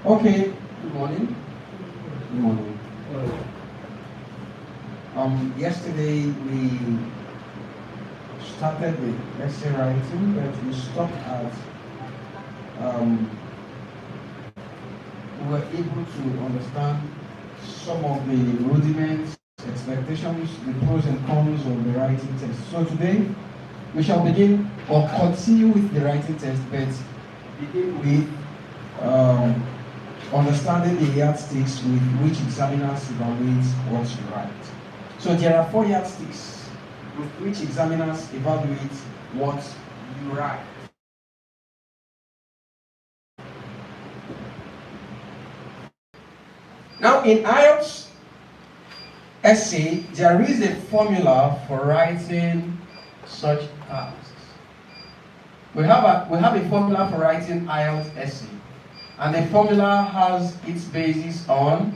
Okay, good morning. Good morning. Yesterday we started with essay writing, but we stopped at we were able to understand some of the rudiments, expectations, the pros and cons of the writing test. So today we shall begin or continue with the writing test, but begin with understanding the yardsticks with which examiners evaluate what you write. So there are 4 yardsticks with which examiners evaluate what you write. Now in IELTS essay, there is a formula for writing such tasks. We have a formula for writing IELTS essay. And the formula has its basis on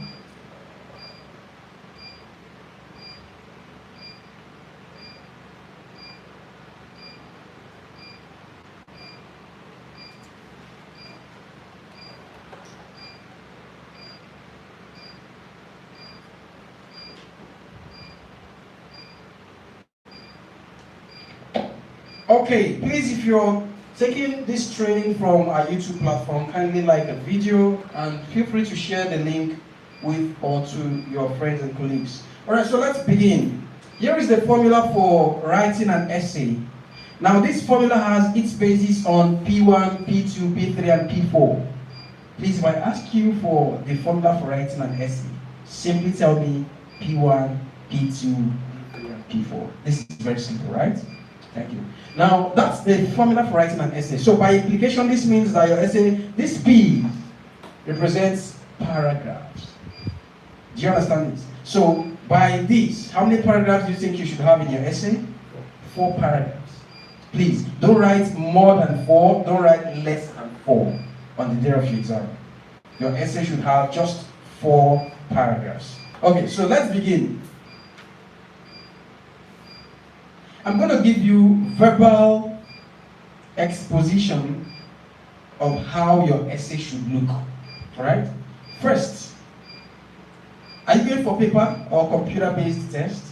okay, please, if you're taking this training from our YouTube platform, kindly like the video and feel free to share the link with or to your friends and colleagues. Alright, so let's begin. Here is the formula for writing an essay. Now this formula has its basis on P1, P2, P3 and P4. Please, if I ask you for the formula for writing an essay, simply tell me P1, P2, P3 and P4. This is very simple, right? Thank you. Now, that's the formula for writing an essay. So by implication, this means that your essay, this P represents paragraphs. Do you understand this? So by this, how many paragraphs do you think you should have in your essay? 4 paragraphs. Please, don't write more than 4, don't write less than 4 on the day of your exam. Your essay should have just 4 paragraphs. Okay, so let's begin. I'm going to give you verbal exposition of how your essay should look. Alright? First, are you going for paper or computer-based test?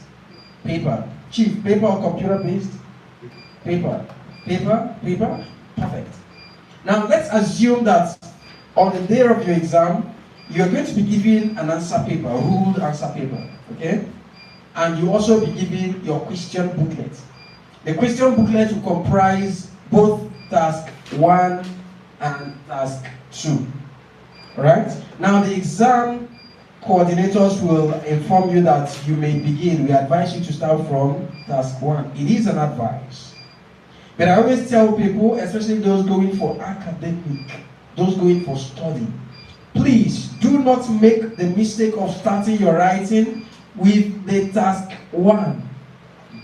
Paper. Chief, paper or computer-based? Paper. Paper? Paper? Perfect. Now let's assume that on the day of your exam, you're going to be given an answer paper, a ruled answer paper. Okay? And you also be given your question booklet. The question booklet will comprise both task 1 and task 2. Alright? Now the exam coordinators will inform you that you may begin. We advise you to start from task 1. It is an advice. But I always tell people, especially those going for academic, those going for study, please do not make the mistake of starting your writing with the task 1.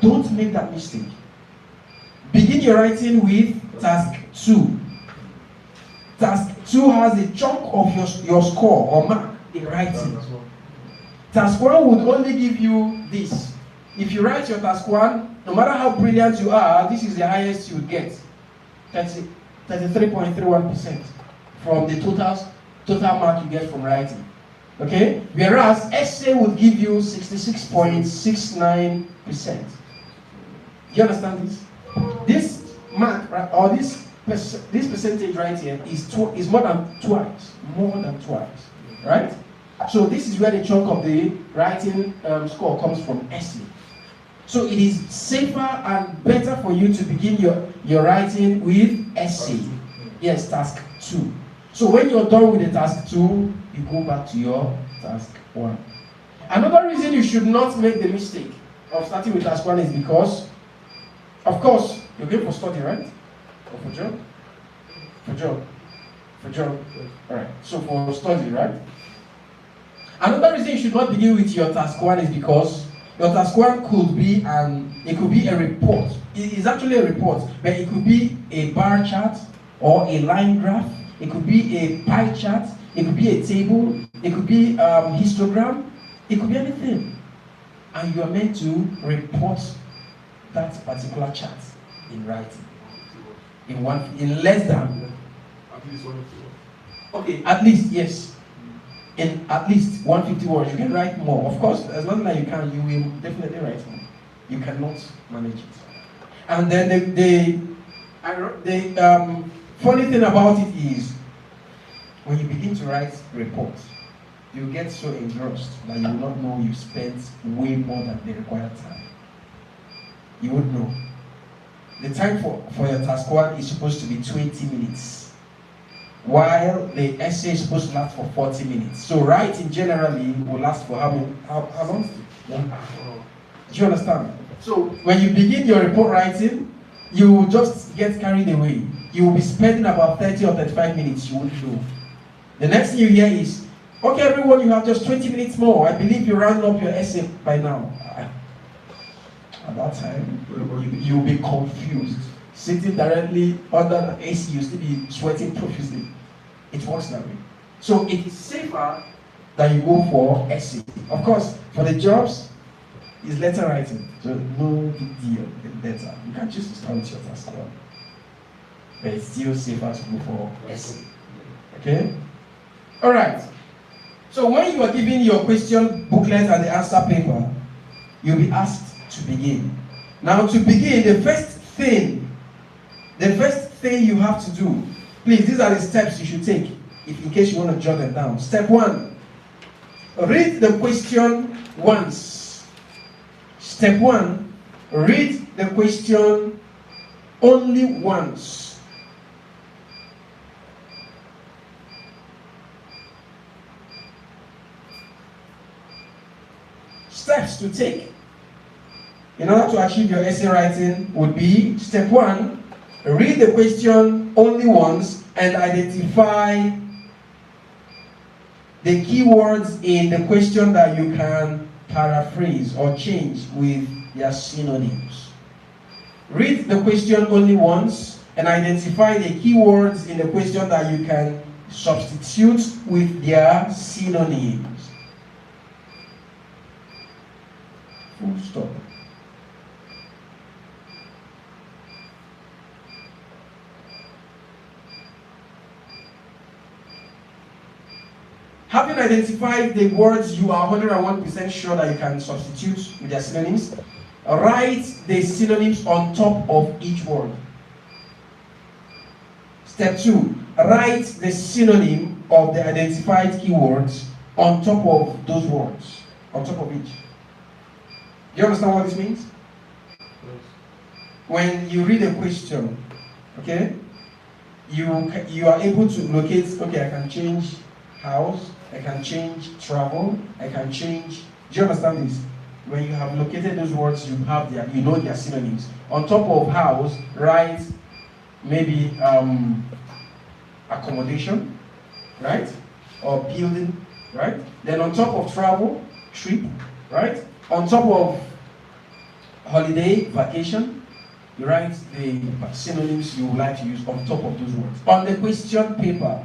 Don't make that mistake. Begin your writing with task 2. Task 2 has a chunk of your score or mark in writing. Task 1 would only give you this. If you write your task 1, no matter how brilliant you are, this is the highest you would get. 33.31% from the total mark you get from writing. Okay? Whereas essay would give you 66.69%. Do you understand this? This mark or this percentage right here is more than twice. More than twice. Right? So this is where the chunk of the writing score comes from essay. So it is safer and better for you to begin your writing with essay. Yes, task 2. So when you're done with the task 2, you go back to your task 1. Another reason you should not make the mistake of starting with task 1 is because, of course, you're going for study, right? Or for job? For job. For job. Alright, so for study, right? Another reason you should not begin with your task 1 is because your task 1 could be a report. It is actually a report, but it could be a bar chart or a line graph. It could be a pie chart. It could be a table. It could be histogram. It could be anything. And you are meant to report that particular chart in writing. In less than Okay, at least, yes. In at least 150 words, you can write more. Of course, as long as you can, you will definitely write more. You cannot manage it. And then the funny thing about it is, when you begin to write reports, you get so engrossed that you will not know you spent way more than the required time. You would know. The time for your task 1 is supposed to be 20 minutes, while the essay is supposed to last for 40 minutes. So writing generally will last for how long? 1 hour. Do you understand? So when you begin your report writing, you will just get carried away. You will be spending about 30 or 35 minutes, you won't know. The next thing you hear is, okay everyone, you have just 20 minutes more. I believe you round up your essay by now. At that time, you'll be confused. Sitting directly under the AC, you'll still be sweating profusely. It works that way. So it is safer that you go for essay. Of course, for the jobs, it's letter writing. So no big deal with letter. You can choose to start with your task 1. But it's still safer to go for essay. Okay? Alright. So when you are given your question booklet and the answer paper, you'll be asked to begin. Now to begin, the first thing you have to do, please, these are the steps you should take in case you want to jot them down. Step 1, read the question once. Step 1, read the question only once. Steps to take in order to achieve your essay writing would be: step 1, read the question only once and identify the keywords in the question that you can paraphrase or change with their synonyms. Read the question only once and identify the keywords in the question that you can substitute with their synonyms. Full stop. Having identified the words you are 101% sure that you can substitute with their synonyms, write the synonyms on top of each word. Step 2, write the synonym of the identified keywords on top of those words, on top of each. Do you understand what this means? Yes. When you read a question, okay, you are able to locate, okay, I can change house, I can change travel, I can change. Do you understand this? When you have located those words, you know their synonyms. On top of house, write maybe accommodation, right? Or building, right? Then on top of travel, trip, right? On top of holiday, vacation, you write the synonyms you would like to use on top of those words. On the question paper,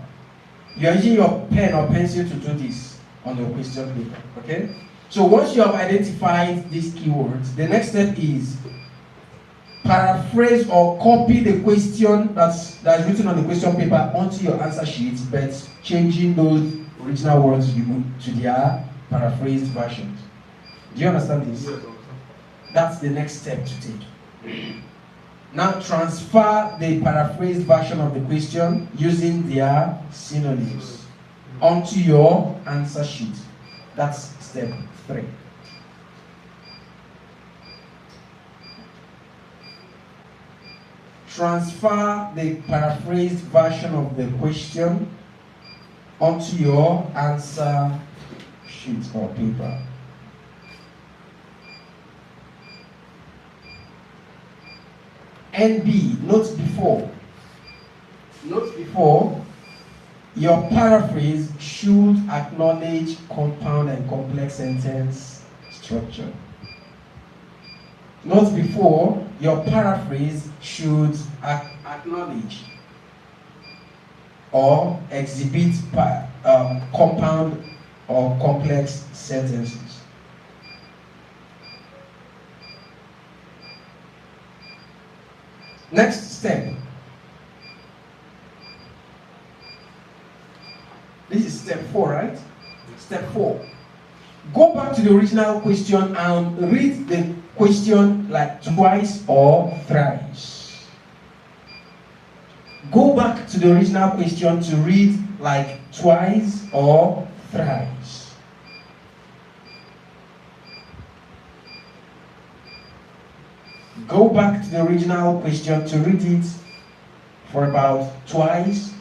you are using your pen or pencil to do this on your question paper, okay? So once you have identified these keywords, the next step is paraphrase or copy the question that's written on the question paper onto your answer sheet, but changing those original words to their paraphrased versions. Do you understand this? Yes. That's the next step to take. Now transfer the paraphrased version of the question using their synonyms onto your answer sheet. That's step 3. Transfer the paraphrased version of the question onto your answer sheet or paper. NB, note before, your paraphrase should acknowledge compound and complex sentence structure. Note before, your paraphrase should acknowledge or exhibit compound or complex sentences. Next step. This is step 4, right? Step 4. Go back to the original question and read the question like twice or thrice. Go back to the original question to read like twice or thrice. Go back to the original question to read it for about twice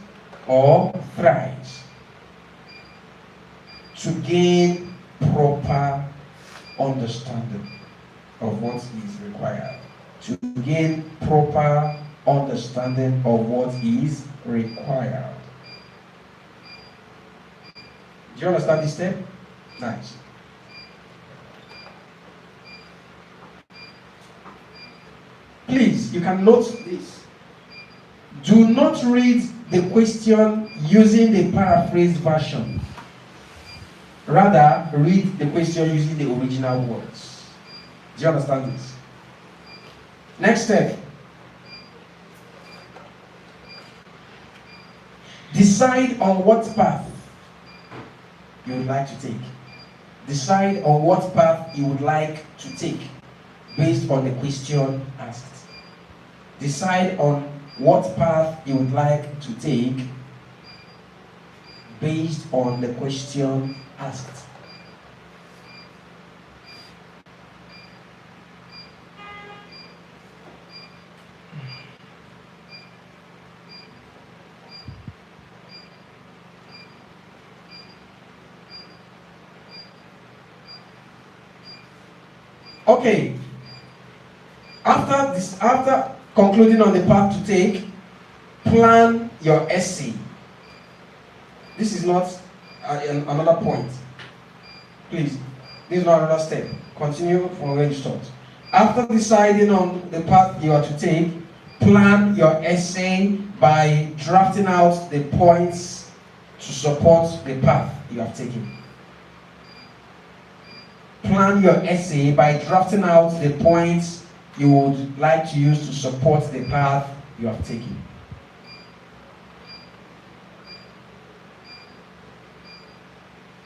or thrice to gain proper understanding of what is required. To gain proper understanding of what is required. Do you understand this step? Nice. Please, you can note this. Do not read the question using the paraphrased version. Rather, read the question using the original words. Do you understand this? Next step. Decide on what path you would like to take. Decide on what path you would like to take based on the question asked. Decide on what path you would like to take based on the question asked. Okay. After concluding on the path to take, plan your essay. This is not another point. Please, this is not another step. Continue from where you stopped. After deciding on the path you are to take, plan your essay by drafting out the points to support the path you have taken. Plan your essay by drafting out the points you would like to use to support the path you have taken.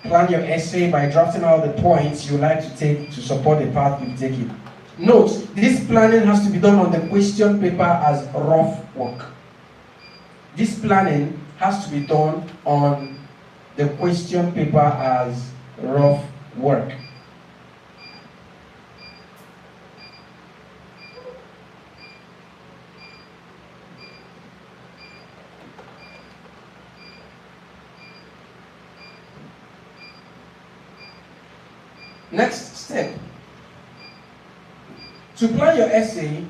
Plan your essay by drafting out the points you would like to take to support the path you've taken. Note, this planning has to be done on the question paper as rough work. This planning has to be done on the question paper as rough work. Next step. To plan your essay,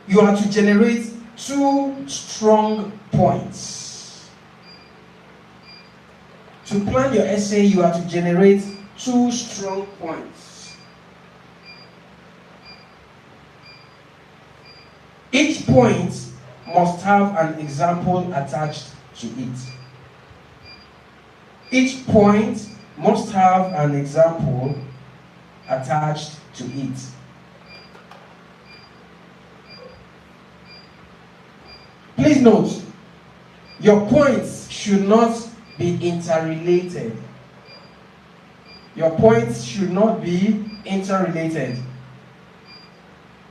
you are to generate 2 strong points. To plan your essay, you are to generate 2 strong points. Each point must have an example attached to it. Each point must have an example attached to it. Please note, your points should not be interrelated. Your points should not be interrelated.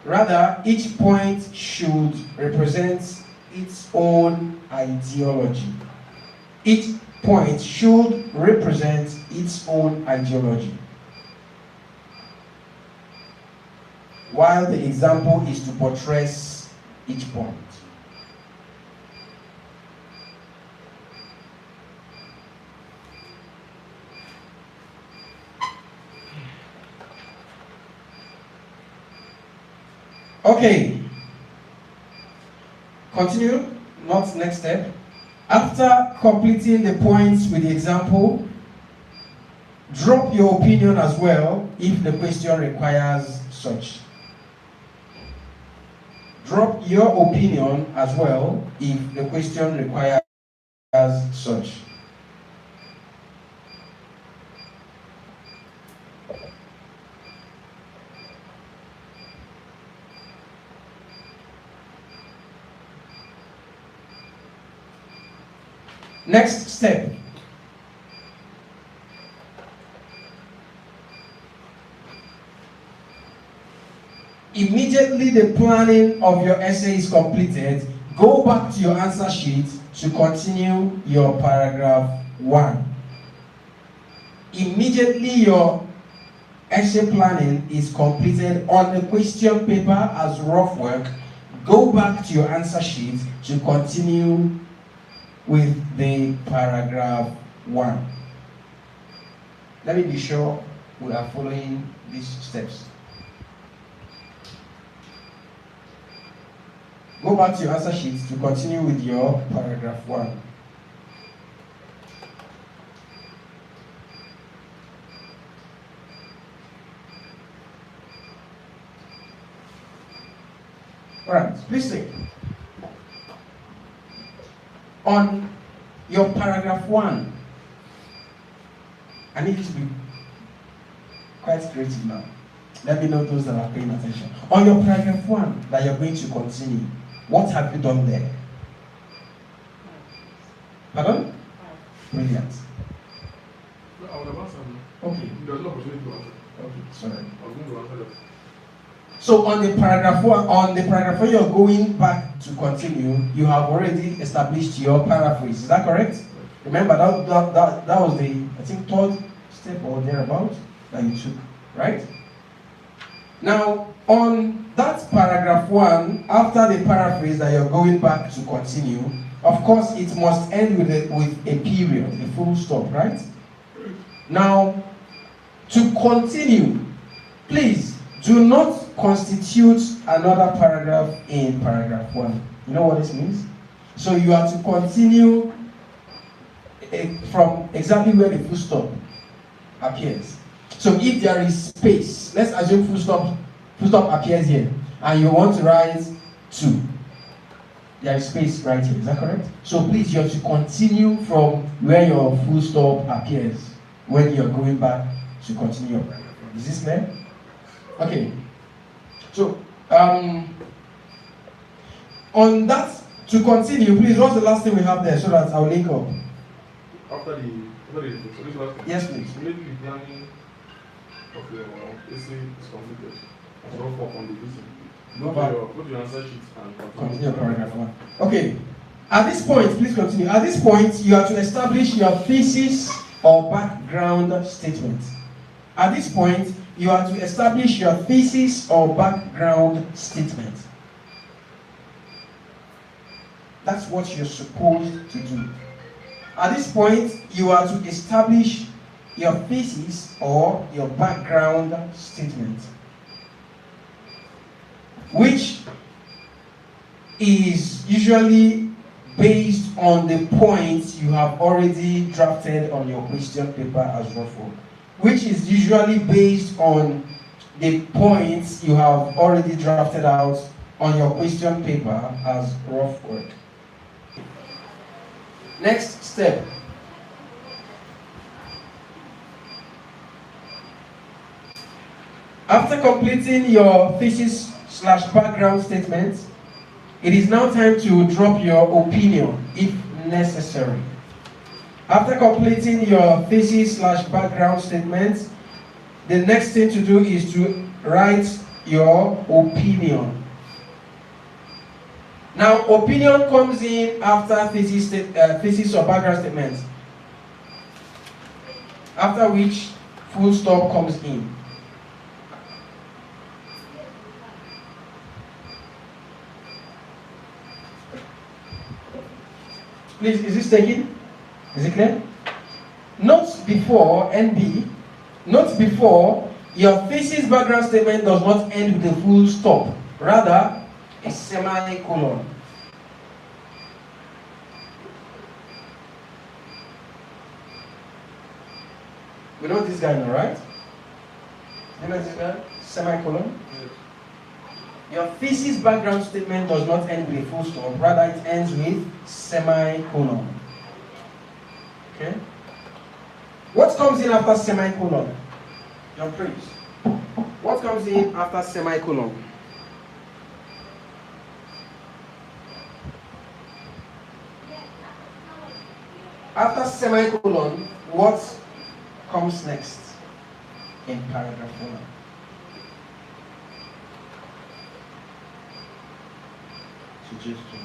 Rather, each point should represent its own ideology. Each point should represent its own ideology, while the example is to buttress each point. Okay, continue, not next step. After completing the points with the example, drop your opinion as well if the question requires such. Drop your opinion as well if the question requires such. Next step. Immediately the planning of your essay is completed, go back to your answer sheet to continue your paragraph 1. Immediately your essay planning is completed on the question paper as rough work, go back to your answer sheet to continue with the paragraph 1. Let me be sure we are following these steps. Go back to your answer sheet to continue with your paragraph 1. Alright, please take. On your paragraph 1, I need you to be quite creative now. Let me know those that are paying attention. On your paragraph 1 that you're going to continue, what have you done there? Pardon? Brilliant. I would have answered. Okay. There's no opportunity to answer. Okay, sorry. I was going to answer that. So on the paragraph 1, you're going back to continue, you have already established your paraphrase. Is that correct? Remember that was the, I think, 3rd step or thereabout that you took, right? Now, on that paragraph 1, after the paraphrase that you're going back to continue, of course, it must end with a period, a full stop, right? Now, to continue, please do not constitute another paragraph in paragraph 1. You know what this means? So you are to continue from exactly where the full stop appears. So if there is space, let's assume full stop appears here, and you want to write 2. There is space right here, is that correct? So please, you have to continue from where your full stop appears when you're going back to continue your paragraph. Is this clear? Okay. So, on that, to continue, please, what's the last thing we have there so that I'll link up? After the last thing. Yes, please. Immediately the planning of the essay is completed. So for on the vision. Go to your answer sheet and continue paragraph 1. Okay. At this point, please continue. At this point, you have to establish your thesis or background statement. At this point, you have to establish your thesis or background statement. That's what you're supposed to do. At this point, you are to establish your thesis or your background statement, which is usually based on the points you have already drafted on your question paper as rough work, which is usually based on the points you have already drafted out on your question paper as rough work. Next step. After completing your thesis/background statement, it is now time to drop your opinion if necessary. After completing your thesis/background statement, the next thing to do is to write your opinion. Now, opinion comes in after thesis or background statement, after which full stop comes in. Please, is this taken? Is it clear? Note before, NB, note before, your thesis background statement does not end with a full stop, rather a semicolon. We know this guy now, right? You know this guy? Semicolon? Yes. Your thesis background statement does not end with a full stop, rather it ends with semicolon. Okay? What comes in after semicolon? Your praise. What comes in after semicolon? After semicolon, what comes next in paragraph 1? Suggestion.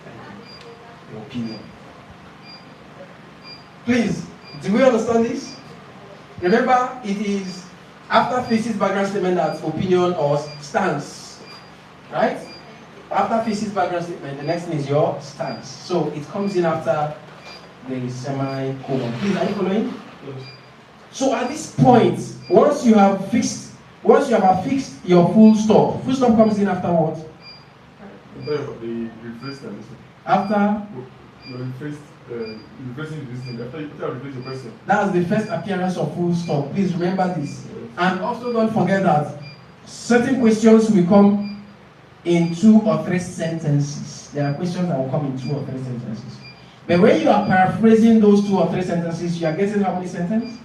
Thank you. Your opinion. Please, do we understand this? Remember, it is after thesis background statement that's opinion or stance, right? After thesis background statement, the next thing is your stance. So it comes in after the semicolon. Please, are you following? Yes. So at this point, once you have affixed your full stop comes in after what? The rephrase and this thing. After? You rephrasing this thing. After you rephrase your question. That's the first appearance of full stop. Please remember this. Yes. And also don't forget that certain questions will come in 2 or 3 sentences. There are questions that will come in 2 or 3 sentences. But when you are paraphrasing those 2 or 3 sentences, you are getting how many sentences?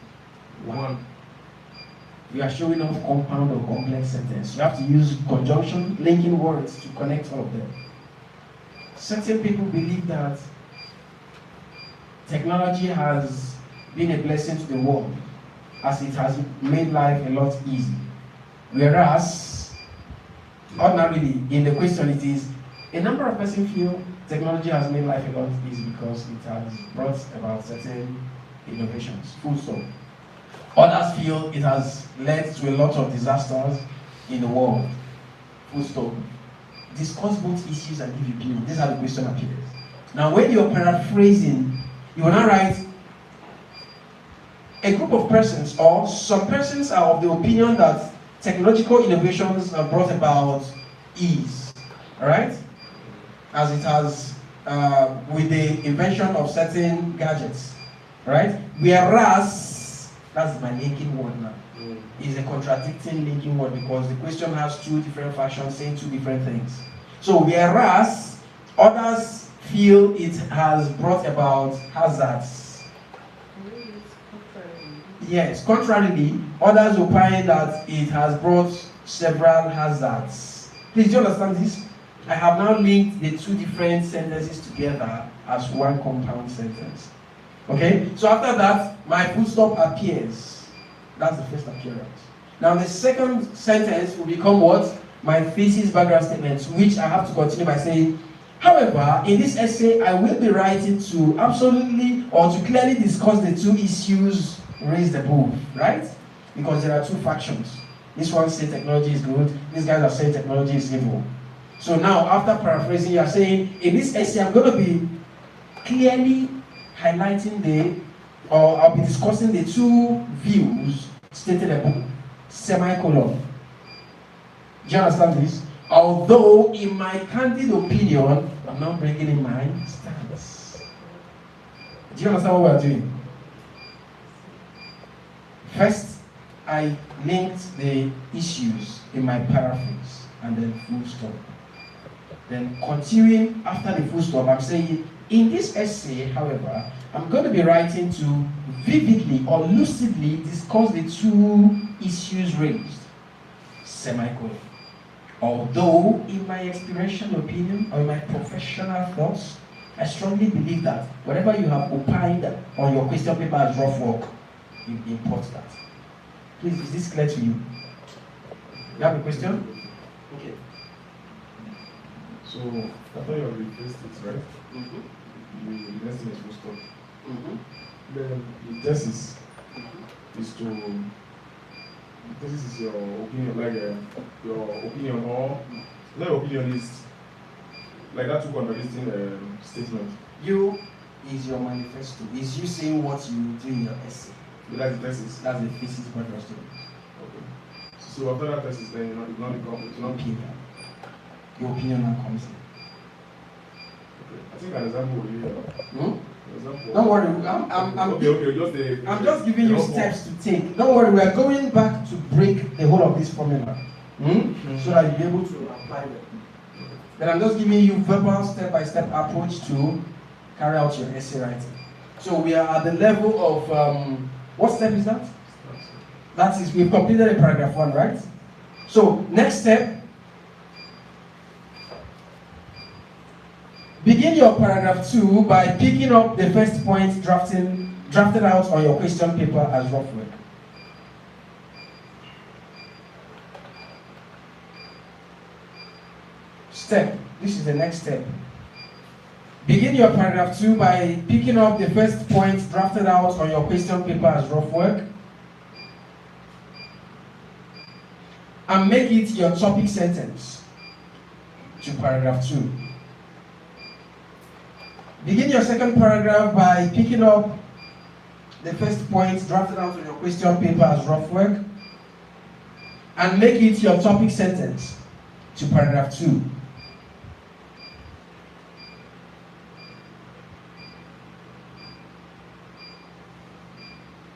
1. You are showing off compound or complex sentence. You have to use conjunction, linking words to connect all of them. Certain people believe that technology has been a blessing to the world as it has made life a lot easy. Whereas, ordinarily, in the question it is, a number of persons feel technology has made life a lot easy because it has brought about certain innovations, full stop. Others feel it has led to a lot of disasters in the world, full stop. Discuss both issues and give opinion. These are the question appears. Now, when you're paraphrasing, you will now write a group of persons, or some persons are of the opinion that technological innovations have brought about ease, all right? As it has with the invention of certain gadgets, right? Whereas, that's my linking word now, is a contradicting linking word because the question has 2 different factions saying 2 different things. So, whereas others feel it has brought about hazards. Yes, contrarily, others opine that it has brought several hazards. Please, do you understand this? I have now linked the 2 different sentences together as one compound sentence. Okay? So after that, my full stop appears. That's the first appearance. Now the second sentence will become what? My thesis background statement, which I have to continue by saying, however, in this essay, I will be writing to absolutely or to clearly discuss the 2 issues raised above, right? Because there are 2 factions. This one says technology is good, these guys are saying technology is evil. So now, after paraphrasing, you are saying, in this essay, I'm going to be clearly highlighting I'll be discussing the 2 views stated above, semicolon. Do you understand this? Although, in my candid opinion, I'm not bringing in my stance. Do you understand what we are doing? First, I linked the issues in my paraphrase and then full stop. Then continuing after the full stop, I'm saying, in this essay, however, I'm going to be writing to vividly or lucidly discuss the 2 issues raised, semicolon. Although, in my experiential opinion or in my professional thoughts, I strongly believe that whatever you have opined on your question paper as rough work, you import that. Please, is this clear to you? You have a question? Okay. So, after you have rephrased it, right? The next thing is full stop. Then the thesis is to. This is your opinion, like your opinion, or not your opinion is like that 2 contradicting statement. You is your manifesto. Is you saying what you do in your essay. That's the thesis. That's the thesis background statement. Okay. So after that thesis, then it's not opinion. Your opinion now comes in. Okay. I think an example will be. Don't worry, I'm just giving you steps to take. Don't worry, we are going back to break the whole of this formula so that you'll be able to apply them. Then I'm just giving you verbal step-by-step approach to carry out your essay writing. So we are at the level of, what step is that? That is, we've completed a paragraph 1, right? So next step, Begin your paragraph 2 by picking up the first point drafted out on your question paper as rough work. Step. This is the next step. Begin your paragraph 2 by picking up the first point drafted out on your question paper as rough work and make it your topic sentence to paragraph 2. Begin your second paragraph by picking up the first point drafted out on your question paper as rough work and make it your topic sentence to paragraph 2.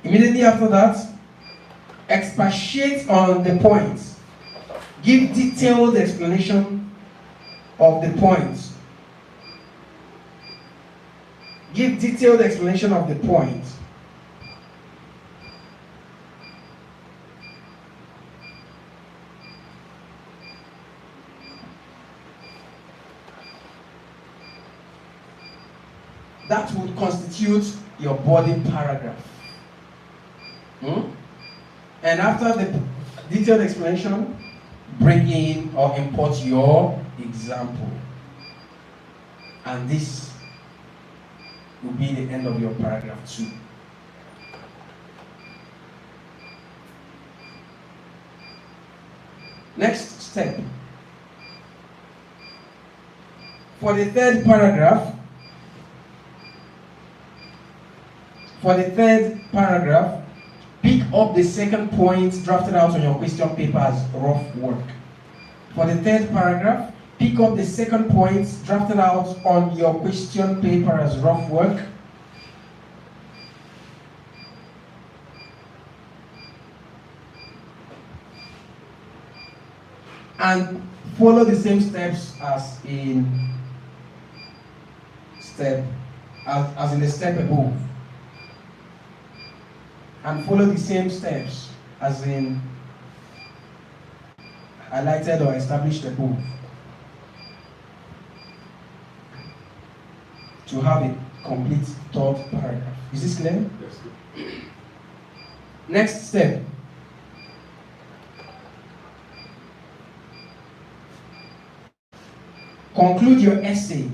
Immediately after that, expatiate on the points. Give detailed explanation of the points. Give detailed explanation of the point. That would constitute your body paragraph. And after the detailed explanation, bring in or import your example. And this will be the end of your paragraph 2. Next step. For the third paragraph, pick up the second point drafted out on your question paper as rough work. For the third paragraph, pick up the second point drafted out on your question paper as rough work. And follow the same steps as in the step above. And follow the same steps as in highlighted or established above to have a complete third paragraph. Is this clear? Yes. Next step. Conclude your essay.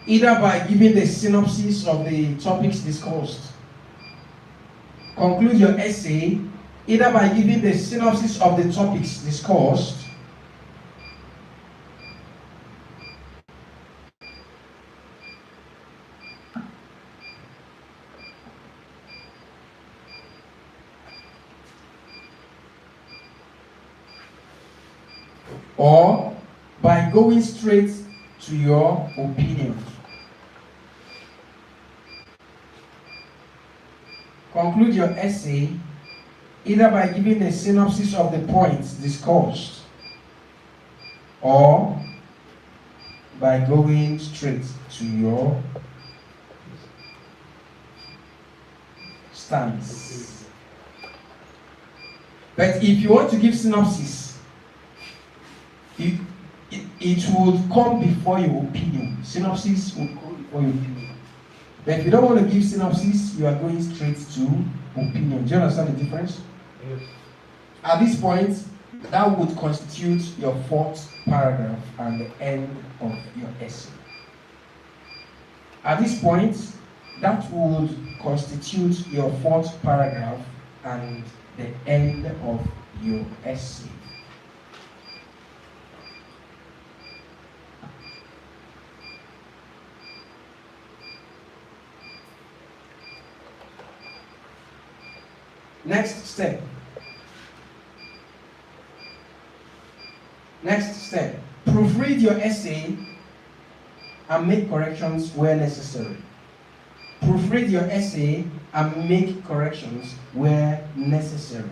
Either by giving the synopsis of the topics discussed. Conclude your essay either by giving the synopsis of the topics discussed or by going straight to your opinion. Conclude your essay either by giving a synopsis of the points discussed or by going straight to your stance. But if you want to give synopsis, it would come before your opinion. Synopsis would come before your opinion. But if you don't want to give synopsis, you are going straight to opinion. Do you understand the difference? Yes. At this point, that would constitute your fourth paragraph and the end of your essay. At this point, that would constitute your fourth paragraph and the end of your essay. Next step. Proofread your essay and make corrections where necessary. Proofread your essay and make corrections where necessary.